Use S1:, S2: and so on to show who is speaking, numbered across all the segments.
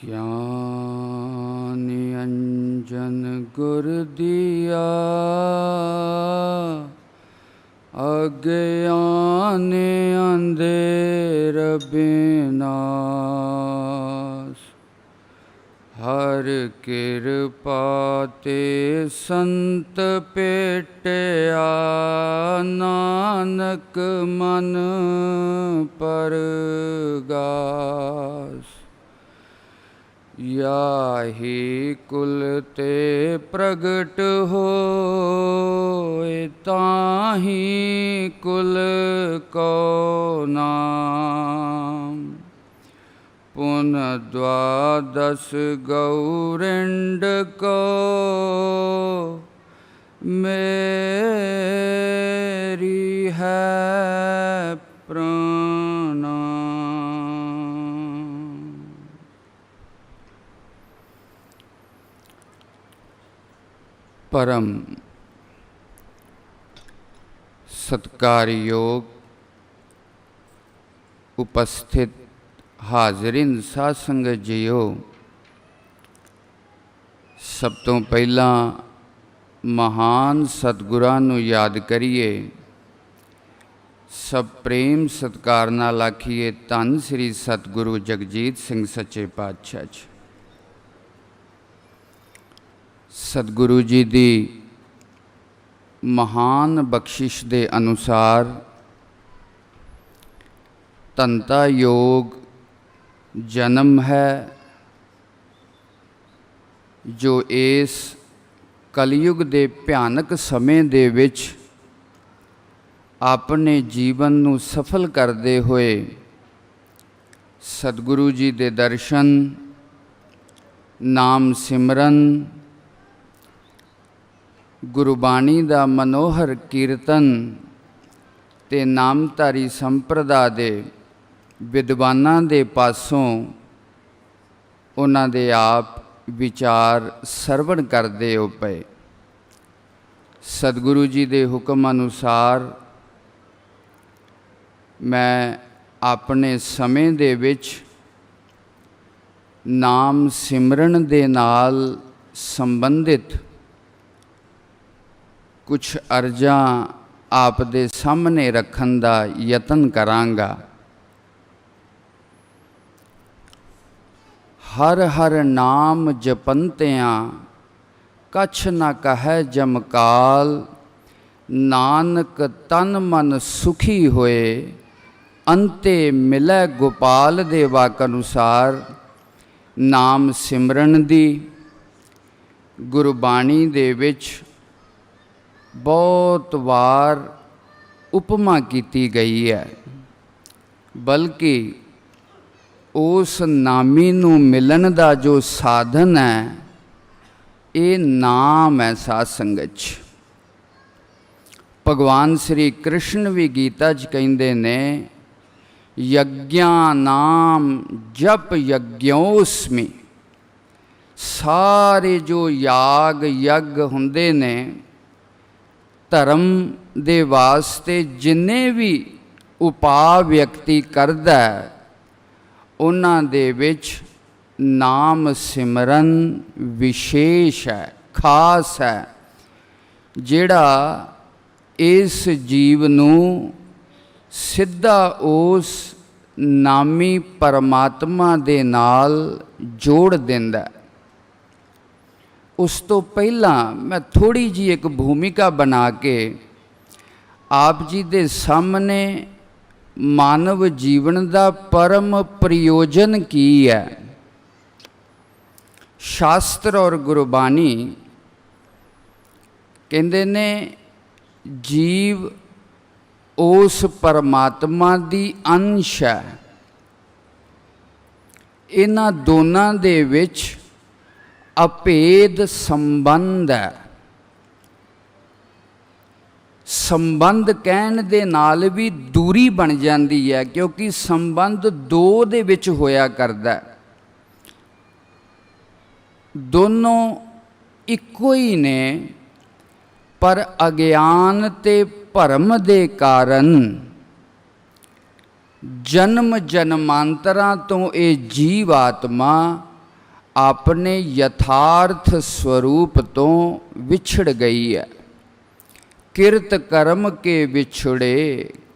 S1: ज्ञान अंजन गुर दिया अज्ञान अंधेर विनाश। हर कृपा ते संत पेटिया नानक मन परगास। याहि कुल ते प्रगट होए ताहि कुल को नाम। पुन द्वादश गौरिंड को मेरी है प्रणाम। परम सत्कारयोग उपस्थित हाजरीन साध संगत जीओ, सब तो पहला महान सतगुरां नूं याद करिए। सब प्रेम सत्कार नाल आखिए धन श्री सतगुरु जगजीत सिंह सच्चे पातशाह जी। सतगुरु जी दी महान बख्शिश दे अनुसार धनता योग जन्म है जो इस कलयुग दे भयानक समय दे विच अपने जीवन नूं सफल करते हुए सतगुरु जी दे दर्शन, नाम सिमरन, गुरबाणी दा मनोहर कीर्तन ते नामधारी संप्रदा दे विद्वानां दे पासों उन्हां दे आप विचार सरवण करते हो पे। सतगुरु जी दे हुक्म अनुसार मैं अपने समय दे विच नाम सिमरन दे नाल संबंधित कुछ अर्जां आप दे सामने रखन दा यतन करांगा। हर हर नाम जपंतियां कछ न कहै जमकाल। नानक तन मन सुखी होए अंते मिलै गोपाल दे वाक अनुसार नाम सिमरन दी गुरबाणी दे विच बहुत वार उपमा की गई है, बल्कि उस नामी नूं मिलन दा जो साधन है ये नाम है। साध संगत भगवान श्री कृष्ण भी गीता च कहंदे ने यज्ञा नाम जप यज्ञोस्मि। सारे जो याग यज्ञ हुंदे ने धर्म दे वास्ते जिन्ने भी उपाय व्यक्ति करदा है उन्हां दे विच नाम सिमरन विशेष है, खास है, जिहड़ा इस जीव नूं सिद्धा उस नामी परमात्मा दे नाल जोड़ दिंदा है। उस तो पहला मैं थोड़ी जी एक भूमिका बना के आप जी दे सामने मानव जीवन का परम प्रयोजन की है। शास्त्र और गुरबाणी कहते ने जीव उस परमात्मा दी अंश है। इन्हां दोनां दे विच अभेद संबंध है। संबंध कहण दे नाल भी दूरी बन जाती है, क्योंकि संबंध दो दे विच होया करदा है। दोनों इक्को ही ने, पर अज्ञान ते भरम दे कारण जन्म जन्मांतरां तो ये जीव आत्मा अपने यथार्थ स्वरूप तो विछड़ गई है। किरत कर्म के विछुड़े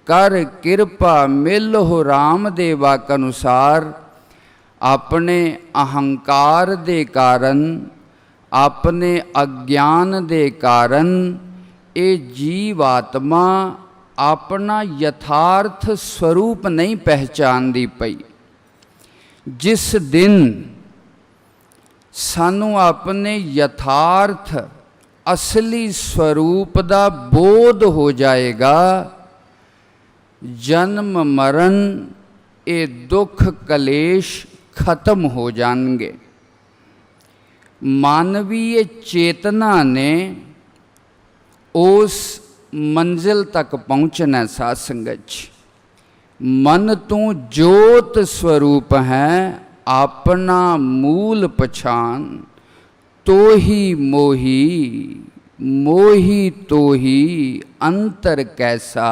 S1: कर कृपा मिल हो राम दे वाक अनुसार। अपने अहंकार दे कारण, अपने अज्ञान दे कारण ये जीव आत्मा अपना यथार्थ स्वरूप नहीं पहचानती पई। जिस दिन सानू अपने यथार्थ असली स्वरूप का बोध हो जाएगा, जन्म मरण ये दुख कलेश खत्म हो जाएंगे। मानवीय चेतना ने उस मंजिल तक पहुँचना। साध संगत जी, मन तू जोत स्वरूप है अपना मूल पछान। तो ही मोही मोही तो ही अंतर कैसा।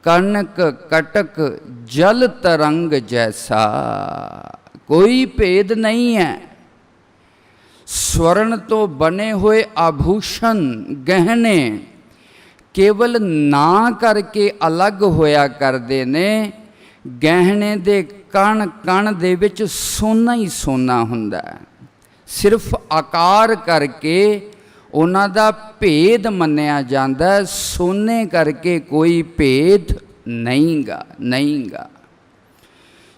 S1: कनक कटक जल तरंग जैसा। कोई भेद नहीं है। स्वर्ण तो बने हुए आभूषण गहने केवल ना करके अलग होया करते ने। गहने दे कण कण दे विच सोना ही सोना हुंदा है। सिर्फ आकार करके उन्हां दा भेद मन्निया जांदा, सोने करके कोई भेद नहींगा नहींगा।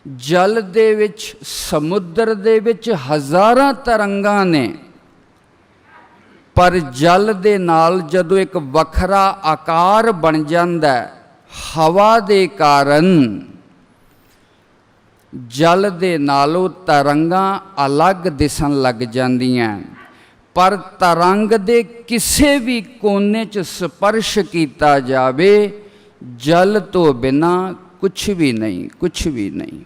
S1: जल दे विच समुद्र दे विच हज़ारां तरंगां ने, पर जल दे नाल जदों एक वखरा आकार बन जांदा हवा दे कारण, जल दे नालों तरंगां अलग दिसन लग जांदियां। पर तरंग दे किसी भी कोने च स्पर्श किया जावे, जल तो बिना कुछ भी नहीं, कुछ भी नहीं।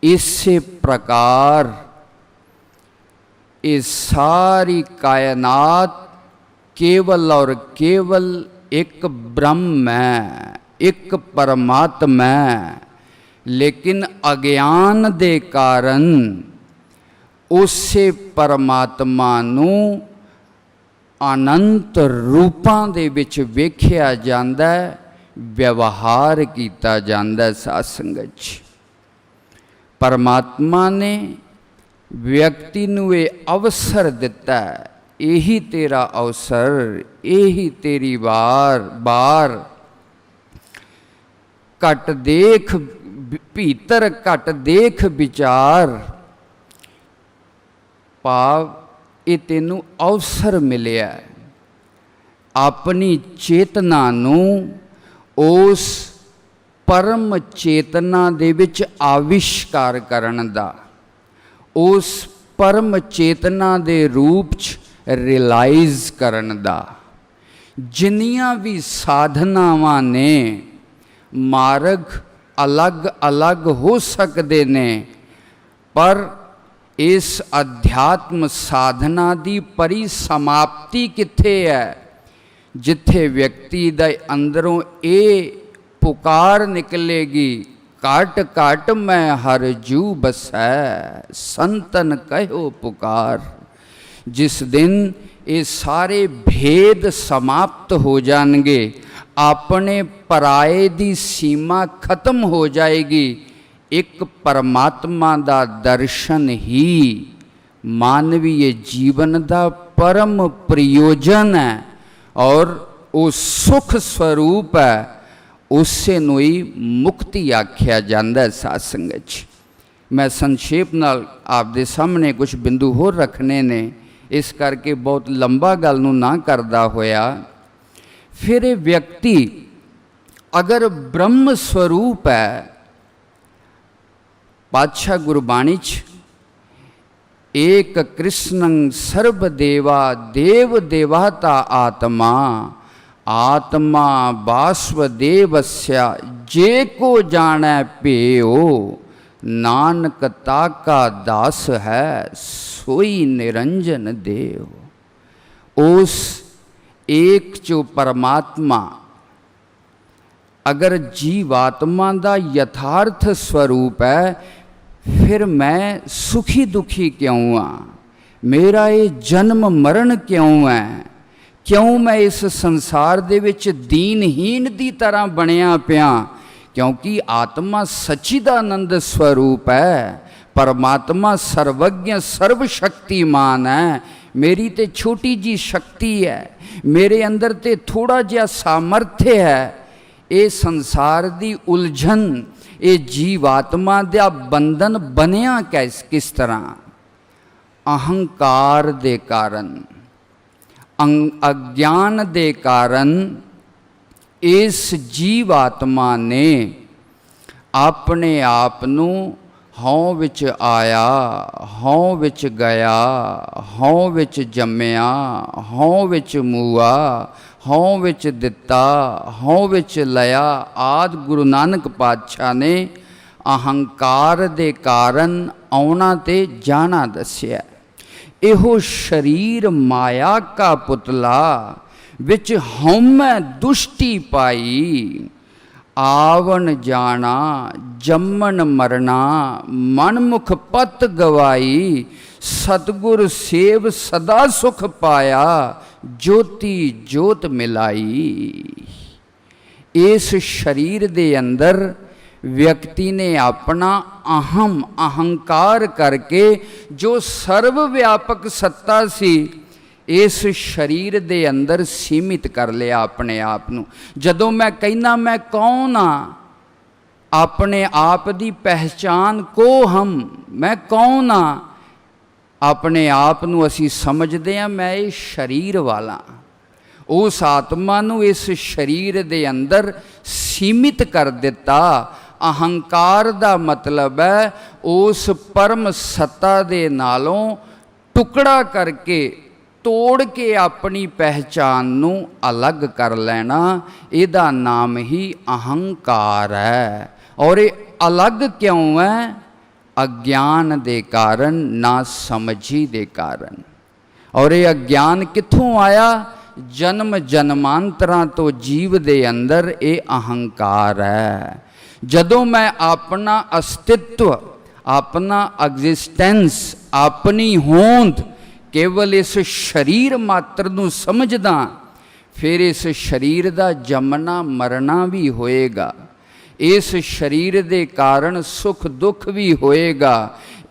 S1: इसी प्रकार ये सारी कायनात केवल और केवल एक ब्रह्म है, एक परमात्मा है। लेकिन अज्ञान दे कारण उसे परमात्मा नूं अनंत रूपां दे विच वेखिया जांदा है, व्यवहार किया जांदा है। साध संगत जी, परमात्मा ने व्यक्ति नूं ये अवसर दिता है। यही तेरा अवसर, यही तेरी बार घट देख भीतर घट देख विचार। भाव ये तेनू अवसर मिलिया अपनी चेतना नूं उस परम चेतना दे विच आविष्कार करन दा, उस परम चेतना दे रूप च रिलाइज करन दा। जिन्नियां भी साधनावां ने मार्ग अलग अलग हो सकते ने, पर इस अध्यात्म साधना की परिसमाप्ति कित्थे है, जिथे व्यक्ति दे अंदरों ये पुकार निकलेगी, काट काट मैं हर जू बसै संतन कहो पुकार। जिस दिन ये सारे भेद समाप्त हो जाएंगे, अपने पराए दी सीमा खत्म हो जाएगी। एक परमात्मा दा दर्शन ही मानवीय जीवन दा परम प्रयोजन है, और वो सुख स्वरूप है, उससे नूं ही मुक्ति आख्या जांदा है। साध संगत जी, मैं संक्षेप नाल आपदे सामने कुछ बिंदु होर रखने ने, इस करके बहुत लंबा गल नूं ना करदा होया। फिर ये व्यक्ति अगर ब्रह्म स्वरूप है, पातशाह गुरबाणी च एक कृष्णं सर्वदेवा देव देवाता आत्मा, आत्मा वासुदेवस्य जे को जाने पेयो, नानक ताका दास है सोई निरंजन देव। उस एक जो परमात्मा अगर जीवात्मा का यथार्थ स्वरूप है, फिर मैं सुखी दुखी क्यों हाँ, मेरा ये जन्म मरण क्यों है, क्यों मैं इस संसार दे विच दीनहीन दी तरह बनिया पिया। क्योंकि आत्मा सच्चिदानंद स्वरूप है, परमात्मा सर्वज्ञ सर्वशक्तिमान है। मेरी तो छोटी जी शक्ति है, मेरे अंदर तो थोड़ा जिहा सामर्थ्य है। ये संसार दी उलझन, ये जीवात्मा दा बंधन बनिया किस तरह, अहंकार दे कारण, अज्ञान दे कारण इस जीवात्मा ने अपने आप नू हौं विच आया, हौं विच गया, हौं विच जम्मिया, हौं विच मूआ, हौं विच दिता, हौं विच लया। आदि गुरु नानक पातशाह ने अहंकार दे कारण आउणा ते जाना दस्या। इहो शरीर माया का पुतला, विच हौमै दुष्टि पाई। आवन जाना जम्मन मरना, मनमुख पत गवाई। सतगुर सेव सदा सुख पाया, ज्योति ज्योत मिलाई। इस शरीर दे अंदर व्यक्ति ने अपना अहम अहंकार करके जो सर्वव्यापक सत्ता सी इस शरीर दे अंदर सीमित कर लिया अपने आप नू। जदों मैं कहना मैं कौन हाँ, अपने आप दी पहचान को हम, मैं कौन हाँ, अपने आप नू असी समझते हैं मैं ये शरीर वाला। उस आत्मा नू इस शरीर दे अंदर सीमित कर दिता। अहंकार दा मतलब है उस परम सत्ता दे नालों टुकड़ा करके तोड़ के अपनी पहचान नू अलग कर लेना, इहदा नाम ही अहंकार है। और ये अलग क्यों है? अज्ञान दे कारण, ना समझी दे कारण। और ये अज्ञान कित्थों आया? जन्म जन्मांतरां तो जीव दे अंदर ये अहंकार है। जदों मैं अपना अस्तित्व, अपना एग्जिस्टेंस, अपनी होंद केवल इस शरीर मात्र नू समझदा, फिर इस शरीर दा जमना मरना भी होएगा। इस शरीर दे कारण सुख दुख भी होएगा।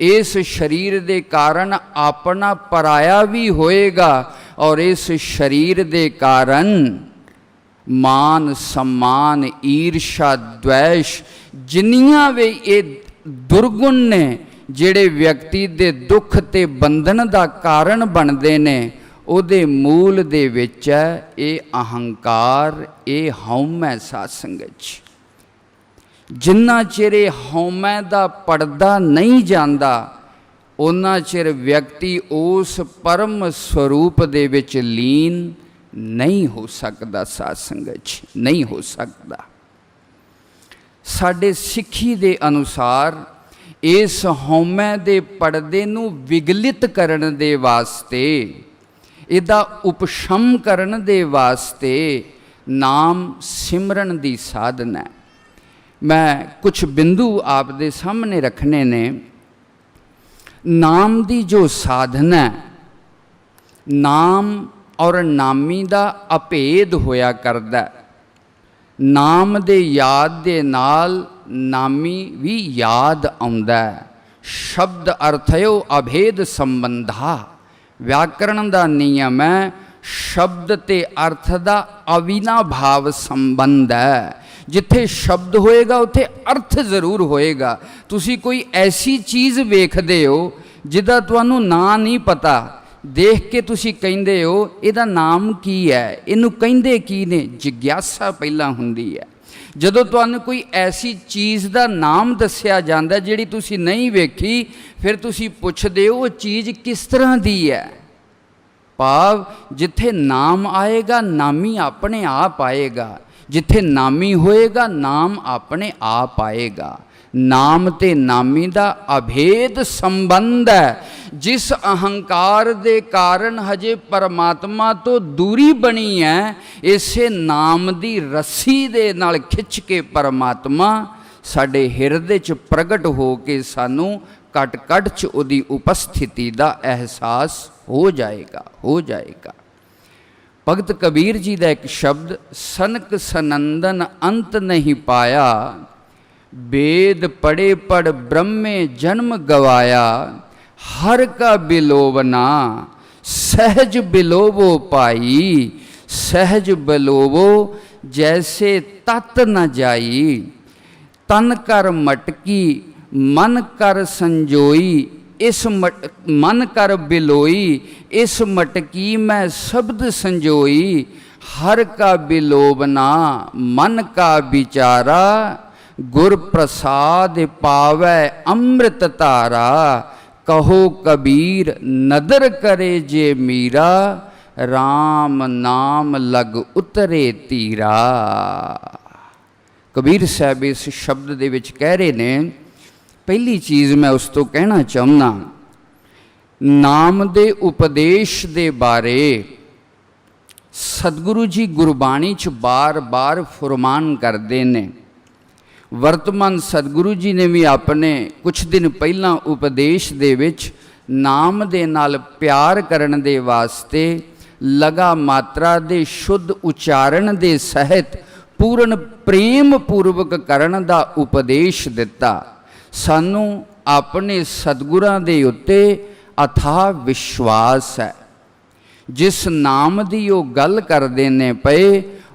S1: इस शरीर दे कारण अपना पराया भी होएगा। और इस शरीर दे कारण मान सम्मान ईर्षा द्वेष जिन्नियां वे ये दुर्गुण ने ਜਿਹੜੇ ਵਿਅਕਤੀ ਦੇ ਦੁੱਖ ਤੇ ਬੰਧਨ ਦਾ ਕਾਰਨ ਬਣਦੇ ਨੇ, ਉਹਦੇ ਮੂਲ ਦੇ ਵਿੱਚ ਹੈ ਇਹ ਅਹੰਕਾਰ, ਇਹ ਹਉਮੈ। ਸਾਧ ਸੰਗਤ ਜੀ, ਜਿੰਨਾ ਚਿਰ ਇਹ ਹਉਮੈ ਦਾ ਪਰਦਾ ਨਹੀਂ ਜਾਂਦਾ, ਉਹਨਾਂ ਚਿਰ ਵਿਅਕਤੀ ਉਸ ਪਰਮ ਸਰੂਪ ਦੇ ਵਿੱਚ ਲੀਨ ਨਹੀਂ ਹੋ ਸਕਦਾ। ਸਾਧ ਸੰਗਤ ਜੀ, ਨਹੀਂ ਹੋ ਸਕਦਾ। ਸਾਡੇ ਸਿੱਖੀ ਦੇ ਅਨੁਸਾਰ इस हौमै दे पड़दे नू विगलित करन दे वास्ते, इहदा उपशम करन दे वास्ते नाम सिमरन दी साधना है। मैं कुछ बिंदु आप दे सामने रखने ने। नाम दी जो साधना है, नाम और नामी दा अभेद होया करदा। नाम दे याद दे नाल नामी भी याद आउंदा है। शब्द अर्थयो अभेद संबंधा। व्याकरण दा नियम है शब्द ते अर्थ दा अविनाभाव संबंध है। जिथे शब्द होएगा उत्थे अर्थ जरूर होएगा। तुसी कोई ऐसी चीज़ वेखदे हो जिहदा तुहानू नां नहीं पता, देख के तुसी कहिंदे हो इहदा नाम की है, इहनू कहिंदे की ने, जिग्यासा पहला हुंदी है। जदों तुहानू कोई ऐसी चीज़ का नाम दस्या जाता जिहड़ी तुसी नहीं वेखी, फिर तुसी पुछदे हो वो चीज़ किस तरह दी है। भाव जिथे नाम आएगा नामी अपने आप आएगा, जिथे नामी होएगा नाम अपने आप आएगा। नाम ते नामी दा अभेद संबंध है। जिस अहंकार दे कारण हजे परमात्मा तो दूरी बनी है, इसे नाम दी रस्सी दे नाल खिंच के परमात्मा साडे हिरदे च प्रगट हो के सानू कट कट च उहदी उपस्थिति का एहसास हो जाएगा। भगत कबीर जी का एक शब्द, सनक सनंदन अंत नहीं पाया, वेद पढ़े पढ़ ब्रह्मे जन्म गवाया, हर का बिलोवना सहज बिलोवो पाई, सहज बिलोवो जैसे तत न जाई, तन कर मटकी मन कर संजोई, इस मन कर बिलोई, इस मटकी में शब्द संजोई, हर का बिलोवना मन का विचारा, गुर प्रसाद पावै अमृत तारा, कहो कबीर नदर करे जे मीरा, राम नाम लग उतरे तीरा। कबीर साहब इस शब्द दे विच कह रहे ने, पहली चीज़ मैं उस तो कहना चाहना, नाम दे उपदेश दे बारे सतगुरु जी गुरबाणी च बार बार फुरमान करते ने। वर्तमान सतगुरु जी ने भी अपने कुछ दिन पहला उपदेश दे विच नाम दे नाल प्यार करन दे वास्ते लगा मात्रा दे शुद्ध उच्चारण दे सहित पूर्ण प्रेम पूर्वक करन दा उपदेश दिता। सानू अपने सतगुरां दे उत्ते अथाह विश्वास है। जिस नाम दी वो गल करदे ने पए,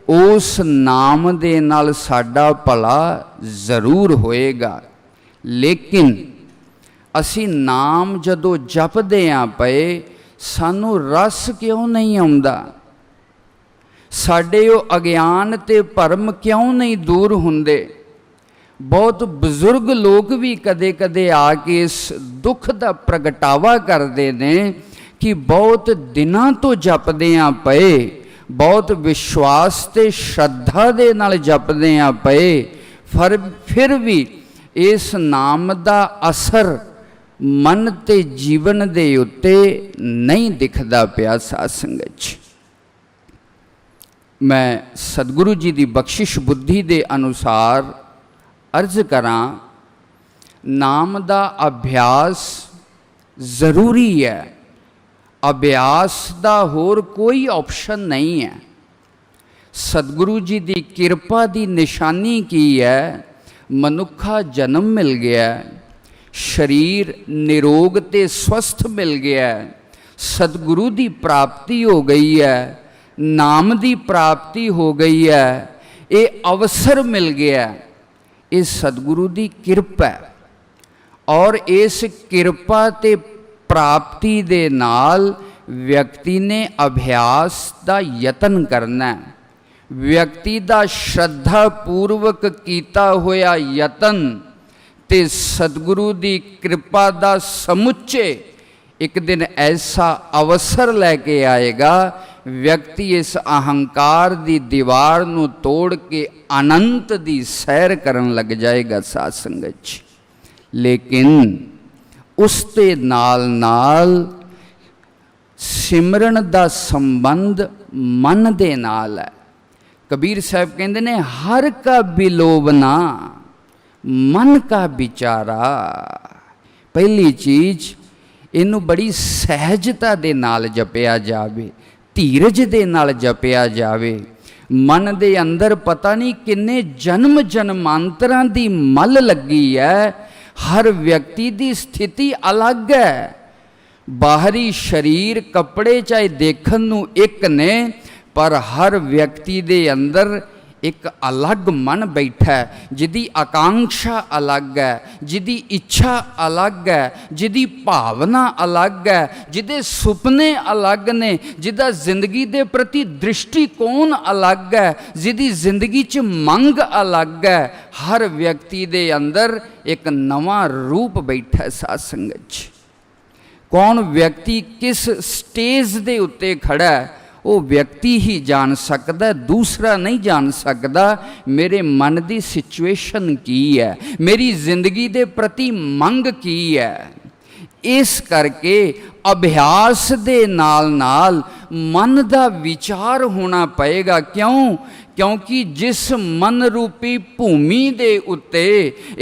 S1: उस नाम दे नाल साडा भला जरूर होएगा। लेकिन असी नाम जदों जपदे आ पए, सानू रस क्यों नहीं आउंदा? साडे वो अज्ञान ते भरम क्यों नहीं दूर हुंदे? बहुत बजुर्ग लोग भी कदे कदे आके इस दुख का प्रगटावा करते हैं कि बहुत दिनों तो जपदे आ पए, बहुत विश्वास ते श्रद्धा दे नाल जपदे आ पए, फिर भी इस नाम का असर मन ते जीवन दे उत्ते नहीं दिखदा पिया। साध संगत मैं सतगुरु जी की बख्शिश बुद्धि के अनुसार अर्ज करा, नाम का अभ्यास जरूरी है। अभ्यास का होर कोई ऑप्शन नहीं है। सतगुरु जी की कृपा की निशानी की है? मनुखा जन्म मिल गया, शरीर निरोग ते स्वस्थ मिल गया, सतगुरु की प्राप्ति हो गई है, नाम की प्राप्ति हो गई है, ये अवसर मिल गया। ये सतगुरु की कृपा है और इस कृपा ते प्राप्ति दे नाल व्यक्ति ने अभ्यास का यतन करना है। व्यक्ति का श्रद्धा पूर्वक किया होया यतन ते सतगुरु की कृपा का समुच्चे एक दिन ऐसा अवसर लैके आएगा, व्यक्ति इस अहंकार की दीवार नू तोड़ के अनंत की सैर करन लग जाएगा। साध संगत लेकिन उसते नाल नाल सिमरन का संबंध मन दे नाल है। कबीर साहब कहते ने, हर का बिलोवना मन का विचारा। पहली चीज इनू बड़ी सहजता दे नाल जपिया जावे, धीरज दे नाल जपिया जावे। मन दे अंदर पता नहीं किन्ने जन्म जन्मांतरां दी मल लगी है। हर व्यक्ति की स्थिति अलग है। बाहरी शरीर कपड़े चाहे देखन नू एक ने, पर हर व्यक्ति दे अंदर एक अलग मन बैठा है, जिदी आकांक्षा अलग है, जिदी इच्छा अलग है, जिदी भावना अलग है, जिदे सुपने अलग ने, जिदा जिंदगी दे प्रति दृष्टिकोण अलग है, जिदी जिंदगी च मंग अलग है। हर व्यक्ति दे अंदर एक नवा रूप बैठा है। साध संगत कौन व्यक्ति किस स्टेज दे उत्ते खड़ा है, वो व्यक्ति ही जान सकता, दूसरा नहीं जान सकता। मेरे मन की सिचुएशन की है, मेरी जिंदगी दे प्रति मंग की है। इस करके अभ्यास दे नाल नाल मन का विचार होना पएगा। क्यों क्योंकि जिस मन रूपी भूमि दे उत्ते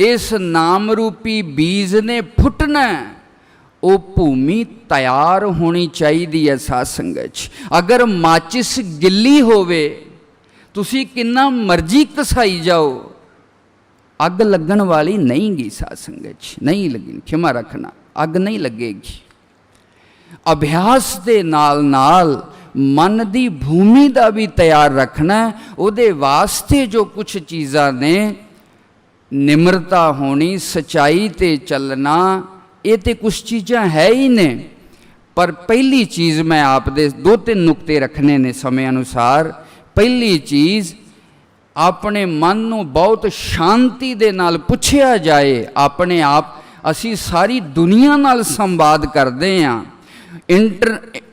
S1: इस नाम रूपी बीज ने फुटना, वो भूमि तैयार होनी चाहिए। साध संगत जी, अगर माचिस गिल्ली होवे, तुसी किन्ना मर्जी घसाई जाओ, अग लगन वाली नहीं गी। साध संगत जी, नहीं लगी, क्षमा रखना, अग नहीं लगेगी। अभ्यास दे नाल नाल मन दी भूमि दा भी तैयार रखना। उहदे वास्ते जो कुछ चीज़ां ने, निम्रता होनी, सच्चाई ते चलना, ये तो कुछ चीज़ां है ही ने। पर पहली चीज़ मैं आप दे 2-3 नुकते रखने ने समय अनुसार। पहली चीज़, अपने मन नूं बहुत शांति दे नाल पुछिया जाए। अपने आप असी सारी दुनिया नाल संवाद करते हैं,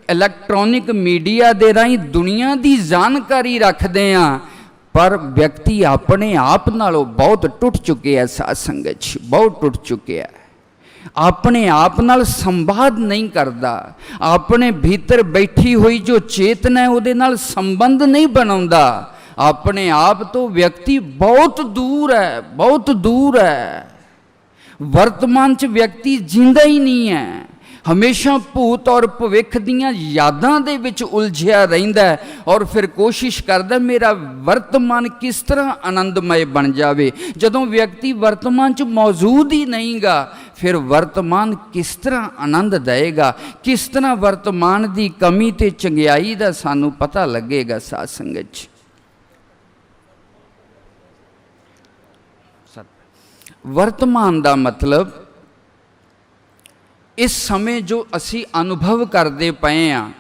S1: इलैक्ट्रॉनिक मीडिया दे राही दुनिया की जानकारी रखते हैं, पर व्यक्ति अपने आप नालों बहुत टुट चुके हैं। साध संगत जी, बहुत टुट चुके हैं। अपने आप नाल संवाद नहीं करता, अपने भीतर बैठी हुई जो चेतना है उहदे नाल संबंध नहीं बनाउंदा। अपने आप तो व्यक्ति बहुत दूर है, बहुत दूर है। वर्तमान च व्यक्ति जिंदा ही नहीं है, हमेशा भूत और भविख दियां यादां दे विच उलझिया रहिंदा है, और फिर कोशिश करदा मेरा वर्तमान किस तरह आनंदमय बन जावे। जदों व्यक्ति वर्तमान च मौजूद ही नहीं गा, फिर वर्तमान किस तरह आनंद देगा, किस तरह वर्तमान की कमी ते चंगियाई दा सानू पता लगेगा। साध संगत जी, वर्तमान का मतलब इस समय जो असी अनुभव करते पे हैं,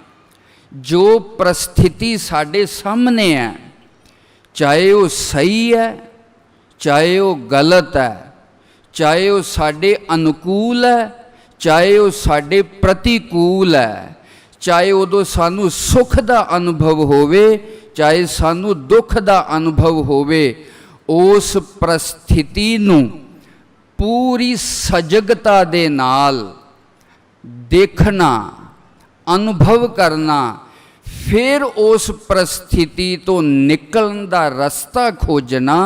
S1: जो परिस्थिति साढ़े सामने है, चाहे वो सही है, चाहे वो गलत है, चाहे वो साढ़े अनुकूल है, चाहे वो साढ़े प्रतिकूल है, चाहे उदों सानू सुख का अनुभव होवे, चाहे सानू दुख का अनुभव होवे, उस परिस्थिति नू पूरी सजगता दे नाल देखना, अनुभव करना, फिर उस परिस्थिति तो निकलने का रास्ता खोजना,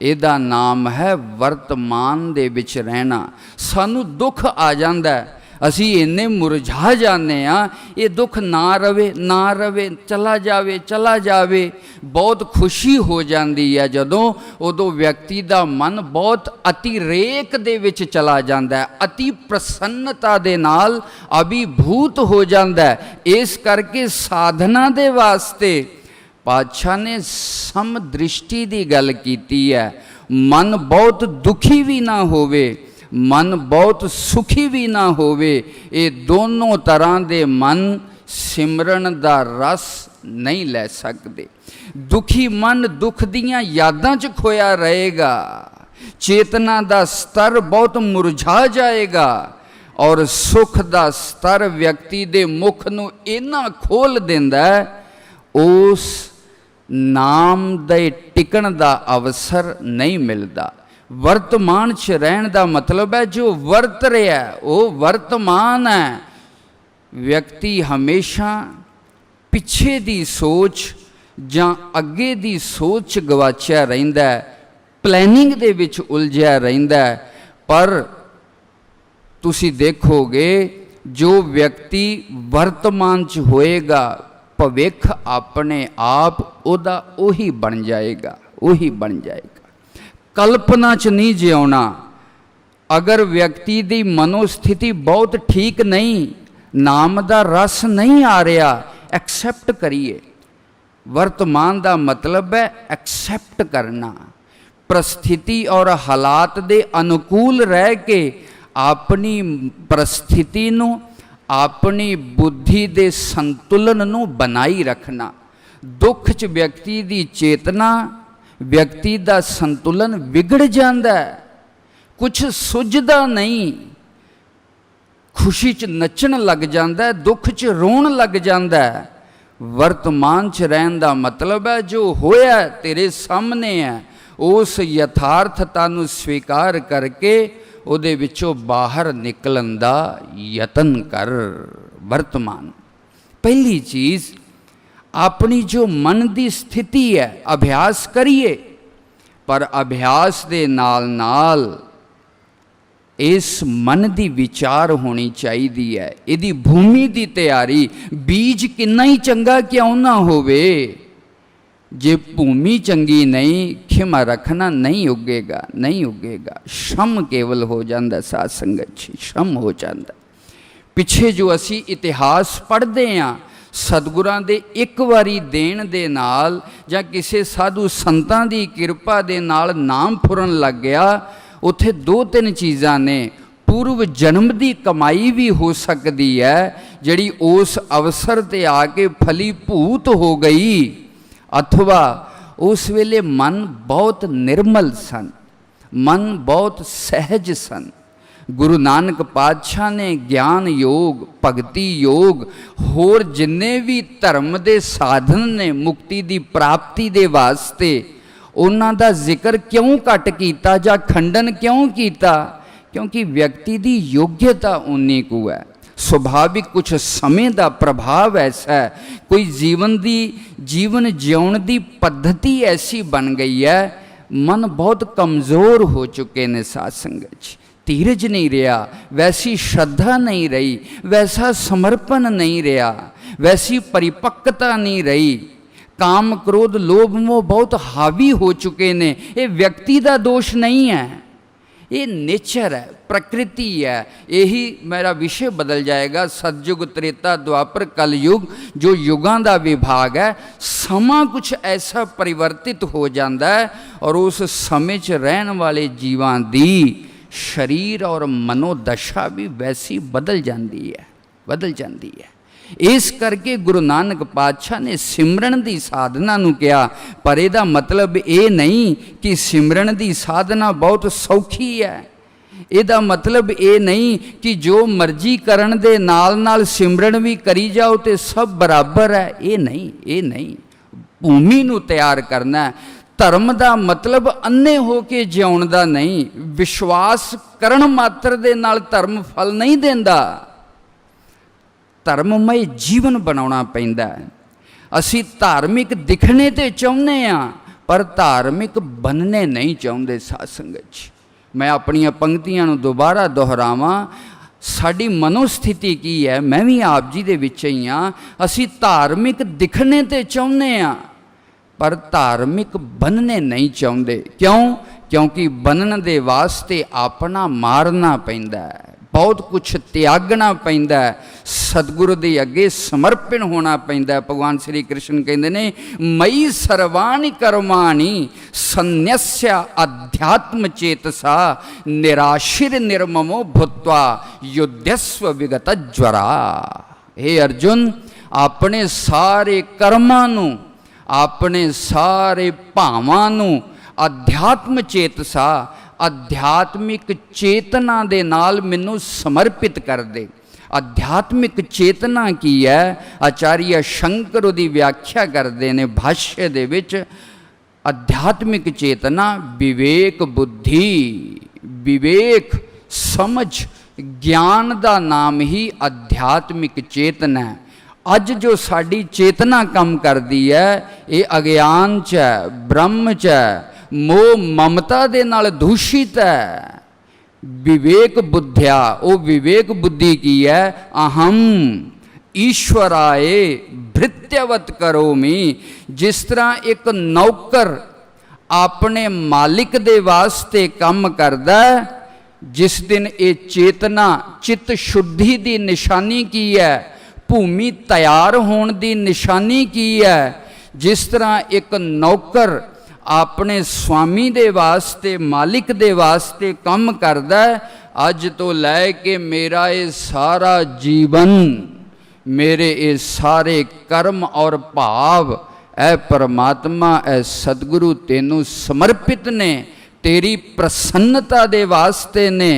S1: ਇਹਦਾ नाम है वर्तमान दे विच रहना। सानू दुख आ जाता है, असी इन्ने मुरझा जाने हाँ, ये दुख ना रवे, ना रवे, चला जावे, चला जावे। बहुत खुशी हो जाती है जदों, उदों व्यक्ति का मन बहुत अतिरेक दे विच चला जाता है, अति प्रसन्नता दे नाल अभिभूत हो जाता है। इस करके साधना दे वास्ते पातशाह ने समदृष्टि की गल कीती है। मन बहुत दुखी भी ना होवे, मन बहुत सुखी भी ना होवे, ये दोनों तरह के मन सिमरन का रस नहीं ले सकते। दुखी मन दुख दियां यादां च खोया रहेगा, चेतना का स्तर बहुत मुरझा जाएगा, और सुख का स्तर व्यक्ति दे मुख नूं इन्ना खोल देंदा है, उस नाम दे टिकण का अवसर नहीं मिलता। वर्तमान च रहन का मतलब है जो वर्त रहा है वो वर्तमान है। व्यक्ति हमेशा पिछे की सोच जां अगे की सोच गवाचिया रहिंदा है, प्लैनिंग दे विच उलझिया रहिंदा है। पर तुसी देखोगे जो व्यक्ति वर्तमान च होएगा, भविख अपने आप उहदा उही बन जाएगा, उही बन जाएगा। कल्पना च नहीं जिउना। अगर व्यक्ति की मनोस्थिति बहुत ठीक नहीं, नाम का रस नहीं आ रहा, एक्सैप्ट करिए। वर्तमान का मतलब है एक्सैप्ट करना, परिस्थिति और हालात के अनुकूल रह के अपनी परिस्थिति नूं, अपनी बुद्धि के संतुलन नूं बनाई रखना। दुख च व्यक्ति की चेतना, व्यक्ति का संतुलन बिगड़ जाता है, कुछ सुझदा नहीं। खुशी च नचन लग जाता है, दुख च रोन लग जाता है। वर्तमान च रहन का मतलब है जो होया तेरे सामने है, उस यथार्थता नूं स्वीकार करके उहदे विचों बाहर निकलन का यतन कर। वर्तमान पहली चीज़, अपनी जो मन की स्थिति है अभ्यास करिए, पर अभ्यास दे नाल नाल इस मन की विचार होनी चाहिए है। इहदी भूमि की तैयारी, बीज कितना ही चंगा क्यों ना होवे, जे भूमि चंगी नहीं, खिमा रखना नहीं उगेगा, नहीं उगेगा। श्रम केवल हो जाता, साध संगत जी श्रम हो जाता। पिछे जो असी इतिहास पढ़ते हैं, सतगुरां दे एक वारी देण दे नाल जां किसी साधु संतां दी किरपा दे नाल नाम फुरन लग गया, उत्थे दो तीन चीज़ां ने। पूर्व जन्म की कमाई भी हो सकती है जिहड़ी उस अवसर ते आके फलीभूत हो गई, अथवा उस वेले मन बहुत निर्मल सन, मन बहुत सहज सन। गुरु नानक पातशाह ने ज्ञान योग, भगती योग, होर जिन्ने भी धर्म के साधन ने मुक्ति की प्राप्ति के वास्ते, उन्हां दा जिक्र क्यों घट कीता जां खंडन क्यों कीता? क्योंकि व्यक्ति की योग्यता उन्नी को है। सुभाविक कुछ समय का प्रभाव ऐसा है, कोई जीवन जीवन की पद्धति ऐसी बन गई है, मन बहुत कमज़ोर हो चुके ने साध संगत जी। धीरज नहीं रहा, वैसी श्रद्धा नहीं रही, वैसा समर्पण नहीं रहा, वैसी परिपक्वता नहीं रही। काम क्रोध लोभ मोह बहुत हावी हो चुके ने। ये व्यक्ति का दोष नहीं है, ये नेचर है, प्रकृति है। यही मेरा विषय बदल जाएगा। सतयुग, त्रेता, द्वापर, कलयुग जो युगां का विभाग है, समा कुछ ऐसा परिवर्तित हो जाता है और उस समय च रहन वाले जीवां दी शरीर और मनोदशा भी वैसी बदल जाती है, बदल जाती है। इस करके गुरु नानक पातशाह ने सिमरन की साधना नूं कहा, पर इहदा मतलब ये नहीं कि सिमरन की साधना बहुत सौखी है। इहदा मतलब ये नहीं कि जो मर्जी करन दे नाल नाल सिमरन भी करी जाओ तो सब बराबर है। ये नहीं, ये नहीं। भूमि नूं तैयार करना है। धर्म का मतलब अन्ने हो के जिउण दा नहीं, विश्वास करन मात्र दे नाल धर्म फल नहीं देंदा। धर्ममय जीवन बनाना पैंदा है। असी धार्मिक दिखने तो चाहुंदे आ, पर धार्मिक बनने नहीं चाहुंदे साध संगत जी। मैं अपनियां पंक्तियां नूं दोबारा दोहरावां, साडी मनोस्थिति की है, मैं भी आप जी दे विच ही हाँ। असी धार्मिक दिखने तो चाहुंदे आ, पर धार्मिक बनने नहीं चाहुंदे। क्यों? क्योंकि बनने दे वास्ते अपना मारना पैंदा है, बहुत कुछ त्यागना पैंदा है, सतगुरु दे अगे समर्पण होना पैंदा है। भगवान श्री कृष्ण कहते ने, मई सर्वाणि कर्माणि संन्यस्य अध्यात्म चेतसा निराशिर निर्ममो भूत्वा युध्यस्व विगत ज्वरा। हे अर्जुन, अपने सारे कर्मां नूं, अपने सारे भावां नूं अध्यात्म चेतसा, आध्यात्मिक चेतना दे नाल मैनू समर्पित कर दे। आध्यात्मिक चेतना की है? आचार्य शंकर उदी व्याख्या करते हैं भाष्य दे विच। आध्यात्मिक चेतना विवेक बुद्धि, विवेक समझ ज्ञान का नाम ही आध्यात्मिक चेतना है। अज जो साड़ी चेतना कम करती है, ये अज्ञान च है, ब्रह्म च है, मोह ममता दे नाल दूषित है। विवेक बुद्धिया, वो विवेक बुद्धि की है, अहम ईश्वराय भृत्यवत करोमि। जिस तरह एक नौकर अपने मालिक दे वास्ते काम करदा है, जिस दिन ये चेतना चित्त शुद्धि की निशानी की है, भूमि तैयार होने की निशानी की है। जिस तरह एक नौकर अपने स्वामी दे वास्ते, मालिक दे वास्ते काम करदा है, अज तो लैके मेरा ये सारा जीवन, मेरे ये सारे कर्म और भाव ऐ परमात्मा, ऐ सतगुरु तेनू समर्पित ने, तेरी प्रसन्नता दे वास्ते ने।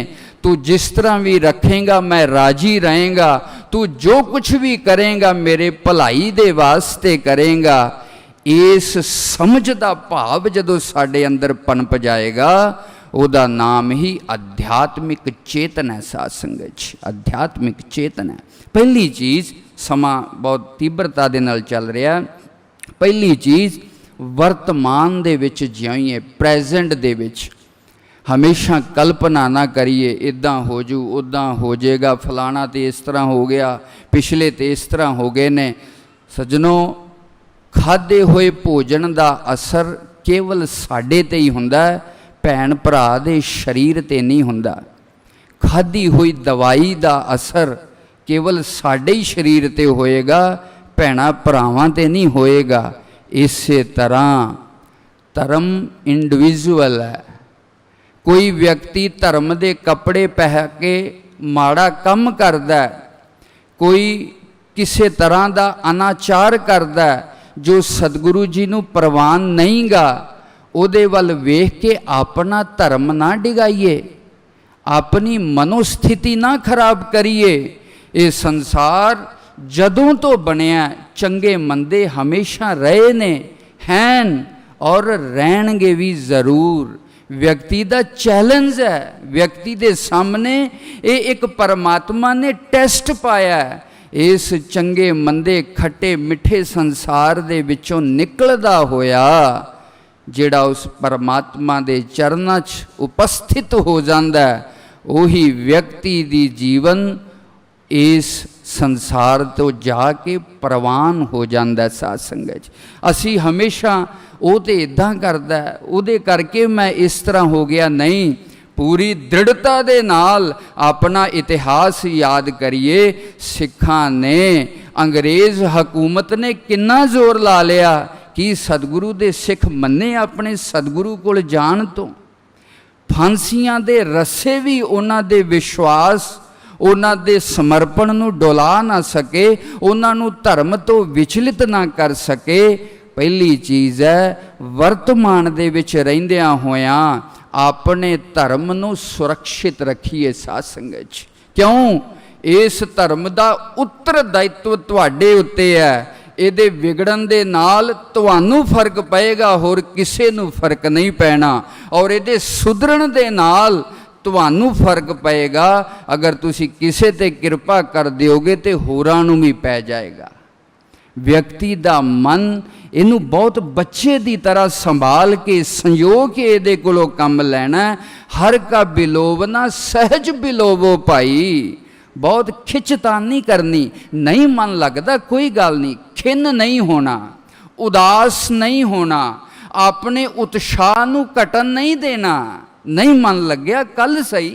S1: तू जिस तरह भी रखेगा मैं राजी रहेगा, तू जो कुछ भी करेगा मेरे भलाई दे वास्ते करेगा। इस समझ का भाव जदों साडे अंदर पनप जाएगा, उहदा नाम ही आध्यात्मिक चेतन है। साध संगत जी, आध्यात्मिक चेतन है। पहली चीज़, समा बहुत तीव्रता दे नाल चल रहा, पहली चीज़ वर्तमान दे विच जिउईए, प्रेजेंट दे विच। हमेशा कल्पना ना करिए इदां हो जू उदां हो जाएगा, फलाना तो इस तरह हो गया, पिछले तो इस तरह हो गए ने। सज्जनों, खाधे हुए भोजन का असर केवल साडे ते ही हुंदा है, भैन भरा दे शरीर ते नहीं हुंदा। खाधी हुई दवाई का असर केवल साडे ही शरीर ते होएगा, भैणा भरावां ते नहीं होएगा। इसे तरह धर्म इंडिविजुअल है। कोई व्यक्ति धर्म के कपड़े पह के माड़ा कम करदा, कोई किसी तरह का अनाचार करदा जो सतगुरु जी नूं प्रवान नहीं गा, उहदे वल वेख के अपना धर्म ना डिगाइए, अपनी मनोस्थिति ना खराब करिए। ये संसार जदों तो बनया चंगे मंदे हमेशा रहे ने, हैं और रहणगे भी जरूर। व्यक्ति का चैलेंज है, व्यक्ति के सामने ये एक परमात्मा ने टेस्ट पाया है। इस चंगे मंदे खट्टे मिठे संसार दे विचों निकलदा होया जिहड़ा उस परमात्मा दे चरनां च उपस्थित हो जांदा है, उही व्यक्ति दी जीवन इस संसार तो जाके प्रवान हो जाता है। साध संगत असी हमेशा वो तो इदां करदा है, उहदे करके मैं इस तरह हो गया, नहीं। पूरी दृढ़ता दे नाल अपना इतिहास याद करिए। सिखां ने, अंग्रेज़ हकूमत ने कितना जोर ला लिया कि सतगुरु दे सिख मन्ने अपने सतगुरु कोल जाण तो। फांसियां दे रस्से भी उन्हां दे विश्वास, उन्हां दे समर्पण नूं डोला ना सके, उन्हां नूं धर्म तो विचलित ना कर सके। पहली चीज़ है वर्तमान दे विच रहिंदियां होयां अपने धर्म नूं सुरक्षित रखिए। साध संगत क्यों? इस धर्म का उत्तरदायित्व तुहाडे उत्ते है। इहदे विगड़न दे नाल तुहानूं फर्क पएगा, होर किसे नूं फर्क नहीं पैना। और इहदे सुधरन दे नाल तुहानूं फर्क पएगा। अगर तुसी किसे ते किरपा कर दिओगे तो होरां नूं भी पै जाएगा। व्यक्ति का मन इनू बहुत बच्चे की तरह संभाल के संजो के इहदे कोलों कम लैना। हर का बिलोवना सहज बिलोवो भाई। बहुत खिचतान नहीं करनी, नहीं मन लगता कोई गल नहीं, खिन नहीं होना, उदास नहीं होना, अपने उत्साह नूं घटन नहीं देना। नहीं मन लग्या कल सही,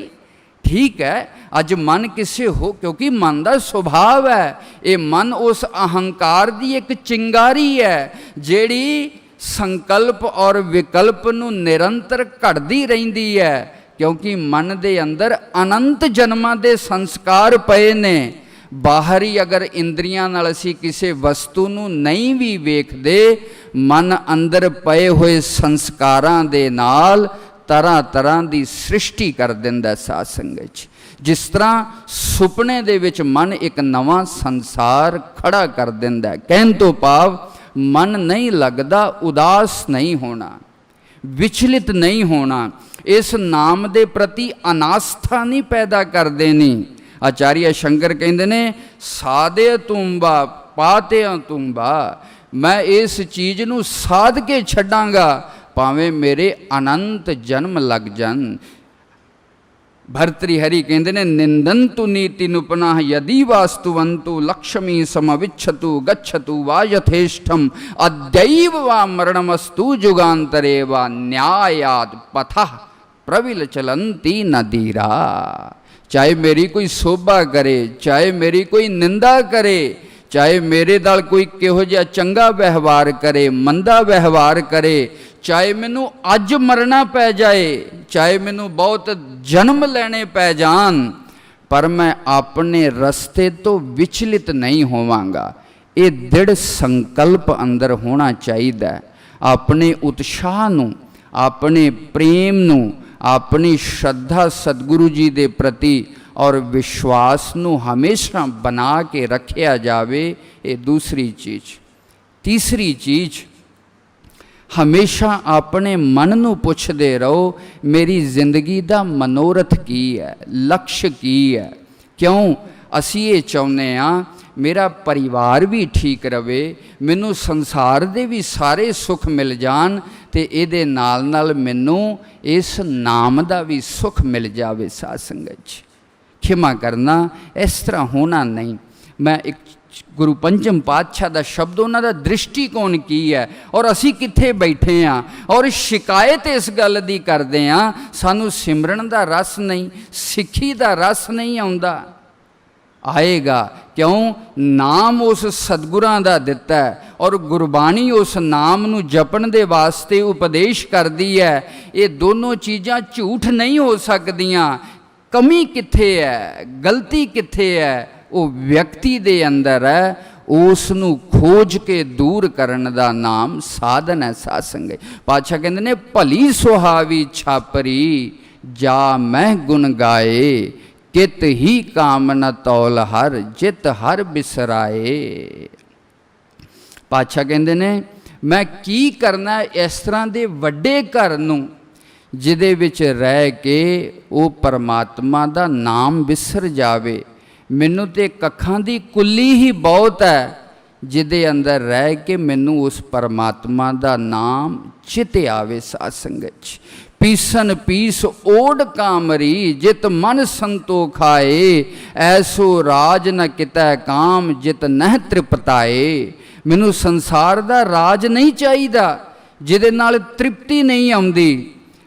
S1: ठीक है, अज मन किसे हो, क्योंकि मन का सुभाव है। ये मन उस अहंकार की एक चिंगारी है जिहड़ी संकल्प और विकल्प नूं निरंतर घटदी रहिंदी है। क्योंकि मन दे अंदर अनंत जन्मां दे संस्कार पए ने। बाहरी अगर इंद्रियां नाल असीं किसी वस्तु नूं नहीं भी वेखदे, मन अंदर पए हुए संस्कारां दे नाल तरह तरह की सृष्टि कर दिंदा। साध संगत जिस तरह सुपने दे विच मन एक नवां संसार खड़ा कर दिंदा है। कहण तो भाव मन नहीं लगदा, उदास नहीं होना, विचलित नहीं होना, इस नाम दे प्रति अनास्था नहीं पैदा कर देनी। आचार्य शंकर कहते ने साधे तुम्बा पाते तुम्बा, मैं इस चीज़ नूं साध के छड्डांगा भावें मेरे अनंत जन्म लग जान। भर्तृहरि कहते ने निंदंतु नीति नुपनाः यदि वास्तुवंतु लक्ष्मी समविच्छतु गच्छतु वा यथेष्टम अद्यैव वा मरणमस्तु जुगांतरे वा न्यायाद पथः प्रविलचलन्ति नदीरा। चाहे मेरी कोई शोभा करे, चाहे मेरी कोई निंदा करे, चाहे मेरे नाल कोई किहो जिहा चंगा व्यवहार करे, मंदा व्यवहार करे, चाहे मैनू अज मरना पै जाए, चाहे मैनू बहुत जन्म लेने पै जान, पर मैं अपने रस्ते तो विचलित नहीं होवांगा। ये दृढ़ संकल्प अंदर होना चाहिए। अपने उत्साह नू, अपने प्रेम नू, अपनी श्रद्धा सतगुरु जी के प्रति और विश्वास नू हमेशा बना के रखिया जावे। ये दूसरी चीज़। तीसरी चीज़, हमेशा अपने मन नू पुछदे रहो मेरी जिंदगी का मनोरथ की है, लक्ष्य की है। क्यों असी ये चाहुंदे आ मेरा परिवार भी ठीक रहे, मैनू संसार दे भी सारे सुख मिल जान ते इहदे नाल नाल मैनू इस नाम दा भी सुख मिल जावे। साध संगत जी, खिमा करना, इस तरह होना नहीं। मैं एक गुरु पंचम पातशाह का शब्द, उन्होंने दृष्टिकोण की है और असी कित्थे बैठे हाँ और शिकायत इस गल की करते हैं, सानू सिमरन का रस नहीं, सिक्खी का रस नहीं आउंदा। आएगा क्यों? नाम उस सतगुरां दा दिता है और गुरबाणी उस नाम नू जपण दे वास्ते उपदेश करदी है। ये दोनों चीज़ां झूठ नहीं हो सकदियां। कमी कित्थे है, गलती कित्थे है? वो व्यक्ति दे अंदर है, उसनू खोज के दूर करन दा नाम साधन है। साध संगत पातशाह कहंदे ने, भली सुहावी छापरी जा मैं गुण गाए, कित ही काम न तौल हर जित हर बिसराए। पातशाह कहंदे ने, मैं की करना इस तरह दे वड्डे घर नू जिहदे विच रह के वो परमात्मा दा नाम विसर जावे। मैनू तो कखां दी कुल्ली ही बहुत है जिहदे अंदर रह के मैनू उस परमात्मा दा नाम चित आवे। साध संगत पीसन पीस ओड कामरी जित मन संतोख आए, ऐसो राज न कितै काम जित नह तृप्ताए। मैनू संसार दा राज नहीं चाहिदा जिहदे नाल तृप्ति नहीं आउंदी।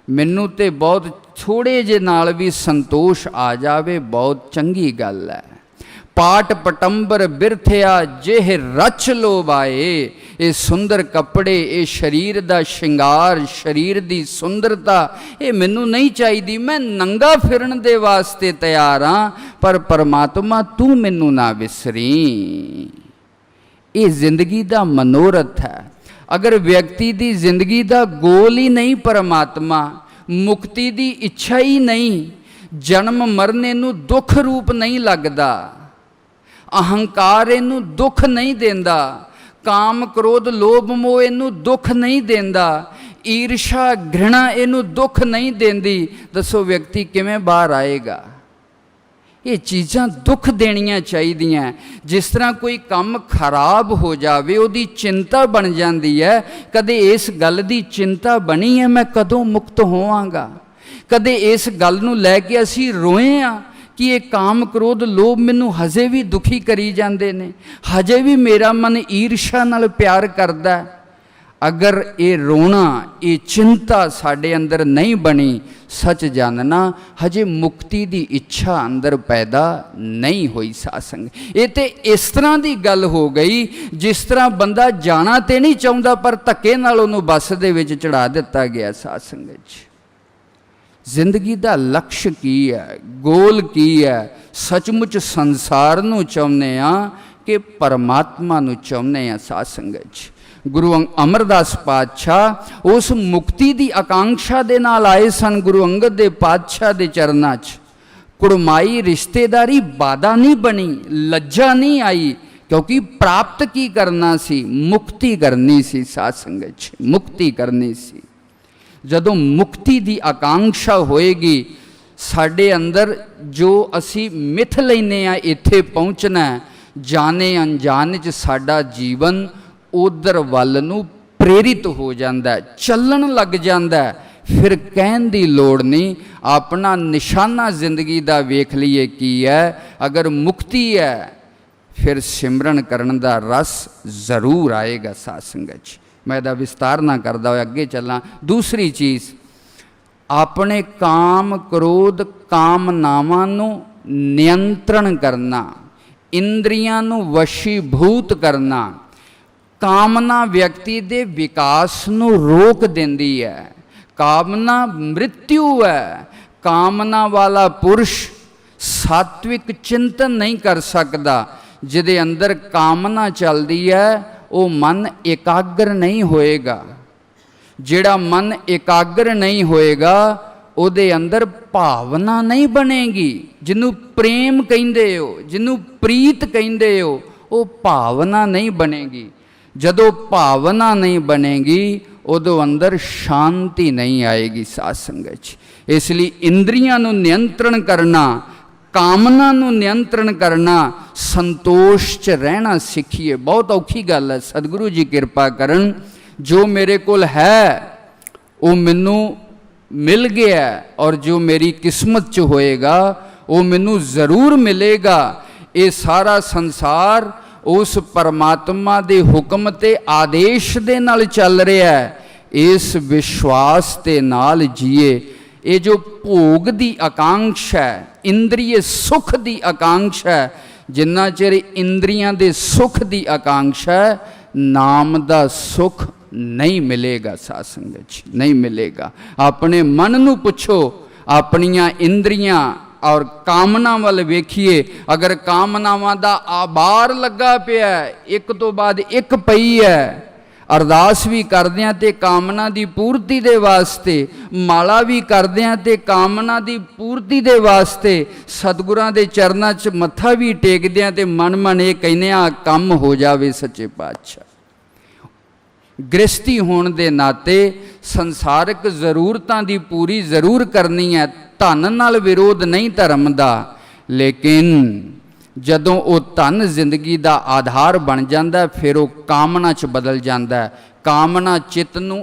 S1: मैनू तो बहुत थोड़े जे नाल भी संतोष आ जावे, बहुत चंगी गल है। पाट पटंबर बिरथिया जेह रच लोबाए। ये सुंदर कपड़े, ये शरीर दा श्रृंगार, शरीर दी सुंदरता, ये मैनू नहीं चाहिदी। मैं नंगा फिरन दे वास्ते तैयार हाँ, पर परमात्मा तू मैनू ना विसरी। ये जिंदगी दा मनोरथ है। अगर व्यक्ति दी जिंदगी दा गोल ही नहीं परमात्मा, मुक्ति दी इच्छा ही नहीं, जन्म मरण इनू दुख रूप नहीं लगता, अहंकार इनू दुख नहीं देंदा, काम क्रोध लोभ मोह इनू दुख नहीं देंदा, ईर्षा घृणा इनू दुख नहीं देंदी, दसो व्यक्ति किवें बाहर आएगा? ये चीज़ां दुख देनियां चाहिदियां। जिस तरह कोई काम खराब हो जावे उहदी चिंता बन जाती है। कदे इस गल दी चिंता बनी है मैं कदों मुक्त होवांगा? कदे इस गल नूं लैके असीं रोए हाँ कि ये काम क्रोध लोभ मैनू हजे भी दुखी करी जाते ने, हजे भी मेरा मन ईर्षा नाल प्यार करदा है? अगर ये रोना, ये चिंता साढ़े अंदर नहीं बनी, सच जानना हजे मुक्ति की इच्छा अंदर पैदा नहीं हुई। सासंग ये तो इस तरह की गल हो गई जिस तरह बंदा जाना तो नहीं चाहता पर धक्के नाल उहनूं बस दे विच चढ़ा दिता गया। सासंग जिंदगी का लक्ष्य की है, गोल की है? सचमुच संसार नूं चाहुंदे आ कि परमात्मा नूं चाहुंदे आ? सासंग गुरु अमरदास पातशाह उस मुक्ति की आकांक्षा दे नाल आए सन। गुरु अंगद देव पातशाह के चरनां च कुड़माई रिश्तेदारी बाधा नहीं बनी, लज्जा नहीं आई, क्योंकि प्राप्त की करना सी, मुक्ति करनी सी। साध संगत मुक्ति करनी सी। जदों मुक्ति की आकांक्षा होएगी साडे अंदर, जो असी मिथ लैने आ इत्थे पहुँचना, जाने अनजाने च साडा जीवन उधर वल नूं प्रेरित हो जाता है, चलन लग जाता है। फिर कहन की लोड़ नहीं, अपना निशाना जिंदगी का वेख लीए की है। अगर मुक्ति है फिर सिमरन करन दा रस जरूर आएगा। साध संगत मैं इहदा विस्तार ना करदा होया अगे चलां। दूसरी चीज़, अपने काम क्रोध कामनावां नूं नियंत्रण करना, इंद्रियां नूं वशीभूत करना। कामना व्यक्ति दे विकास नूं रोक देंदी है। कामना मृत्यु है। कामना वाला पुरुष सात्विक चिंतन नहीं कर सकता। जिहदे अंदर कामना चलती है वो मन एकाग्र नहीं होएगा। जिहड़ा मन एकाग्र नहीं होएगा उहदे अंदर भावना नहीं बनेगी। जिन्हों प्रेम कहिंदे हो, जिन्हों प्रीत कहिंदे हो, वो भावना नहीं बनेगी। जदों भावना नहीं बनेगी उदों अंदर शांति नहीं आएगी। साध संगत इसलिए इंद्रियां नूं नियंत्रण करना, कामना नूं नियंत्रण करना संतोष च रहना सीखिए। बहुत औखी गल है, सतगुरु जी किरपा करन, जो मेरे कोल है वो मैनू मिल गया और जो मेरी किस्मत च होएगा वो मैनू ज़रूर मिलेगा। ये सारा संसार उस परमात्मा दे हुक्म ते आदेश दे नाल चल रहा है। इस विश्वास के नाल जिए। ये जो भोग की आकांक्षा है, इंद्रिय सुख की आकांक्षा है, जिन्ना चिर इंद्रियां दे सुख की आकांक्षा है, नाम का सुख नहीं मिलेगा। साध संगत जी, नहीं मिलेगा। अपने मन नू पुछो, अपनियां इंद्रियां और कामना वाल वेखिए। अगर कामनावां दा आबार लगा पिया, एक तो बाद एक पई है, अरदास भी करदियां ते कामना की पूर्ति दे वास्ते, माला भी करदियां ते कामना की पूर्ति दे वास्ते, सतगुरां दे चरनां च मत्था भी टेकदियां ते मन मन ये कहने आ कम हो जावे सच्चे पातशाह। गृहस्थी होने के नाते संसारिक जरूरतां की पूरी जरूर करनी है। धन नाल विरोध नहीं धर्म का, लेकिन जदों वो धन जिंदगी का आधार बन जाता, फिर वो कामना च बदल जाता है। कामना चित्त नूं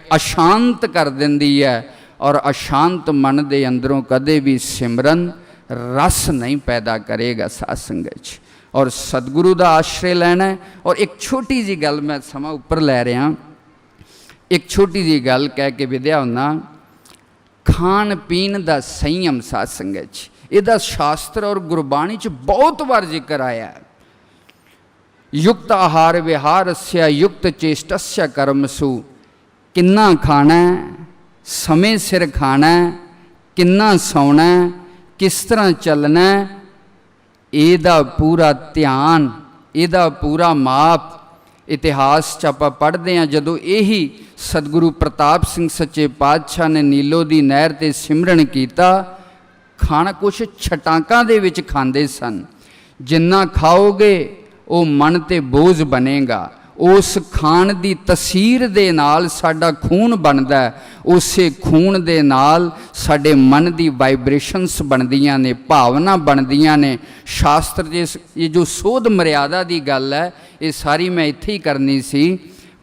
S1: अशांत कर देंदी है और अशांत मन के अंदरों कदे भी सिमरन रस नहीं पैदा करेगा। साध संगत जी, और सतगुरु का आश्रय लेना है। और एक छोटी जी गल मैं समा उपर लै रहा, एक छोटी जी गल कह के विद्या होना, खान पीन का संयम। साध संगत जी, इसका शास्त्र और गुरबाणी च बहुत बार जिक्र आया है। युक्त आहार विहारस्य युक्त चेष्टस्य कर्मसु, किन्ना खाना है, समय सिर खाना है, किन्ना सौना है, किस तरह चलना है, ਇਹਦਾ पूरा ध्यान, ਇਹਦਾ पूरा माप। इतिहास च आप पढ़ते हैं, जदों यही सतगुरु प्रताप सिंह सच्चे पातशाह ने नीलो दी नहर ते सिमरन किया, खाना कुछ छटाकां दे विच खांदे सन। जिन्ना खाओगे वो मन ते बोझ बनेगा। उस खाण की तसीर दे नाल साडा खून बनता है, उसे खून दे नाल साडे मन की वाइब्रेशनस बनदियां ने, भावना बनदियां ने। शास्त्र ये जो सोध मर्यादा की गल है, ये सारी मैं इत्थे ही करनी सी।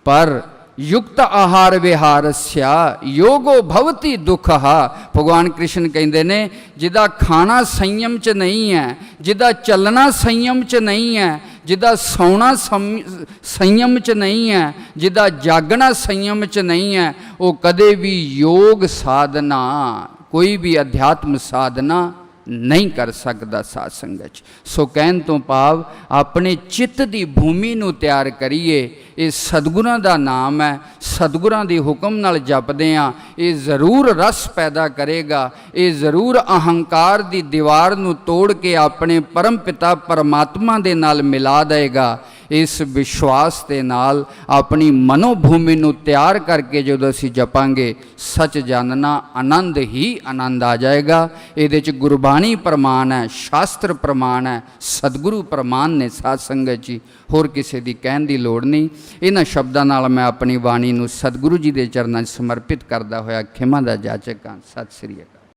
S1: पर युक्त आहार विहारस्य योगो भवति दुखहा, भगवान कृष्ण कहते ने, जिदा खाना संयम च नहीं है, जिदा चलना संयम च नहीं है, जिदा सौना संयम च नहीं है, जिदा जागना संयम च नहीं है, वो कदे भी योग साधना, कोई भी अध्यात्म साधना नहीं कर सकता। साध संगत। सो कहन तो भाव अपने चित्त की भूमि नूं तैयार करिए। ये सतगुरां दा नाम है, सतगुरां दी हुक्म नाल जपदे आ, ये जरूर रस पैदा करेगा। ये जरूर अहंकार दी दीवार नूं तोड़ के अपने परम पिता परमात्मा दे नाल मिला देगा। इस विश्वास के नाल अपनी मनोभूमि नूं तैयार करके जो असीं जपांगे, सच जानना आनंद ही आनंद आ जाएगा। इहदे च गुरबाणी प्रमाण है, शास्त्र प्रमाण है, सतगुरु प्रमाण ने। साध संगत जी, होर किसी की कहण की लोड़ नहीं। इन्हां शब्दां नाल मैं अपनी वाणी नूं सतगुरु जी के चरनां 'च समर्पित करदा होया खिमा दा जाचक हां। सत श्री अकाल।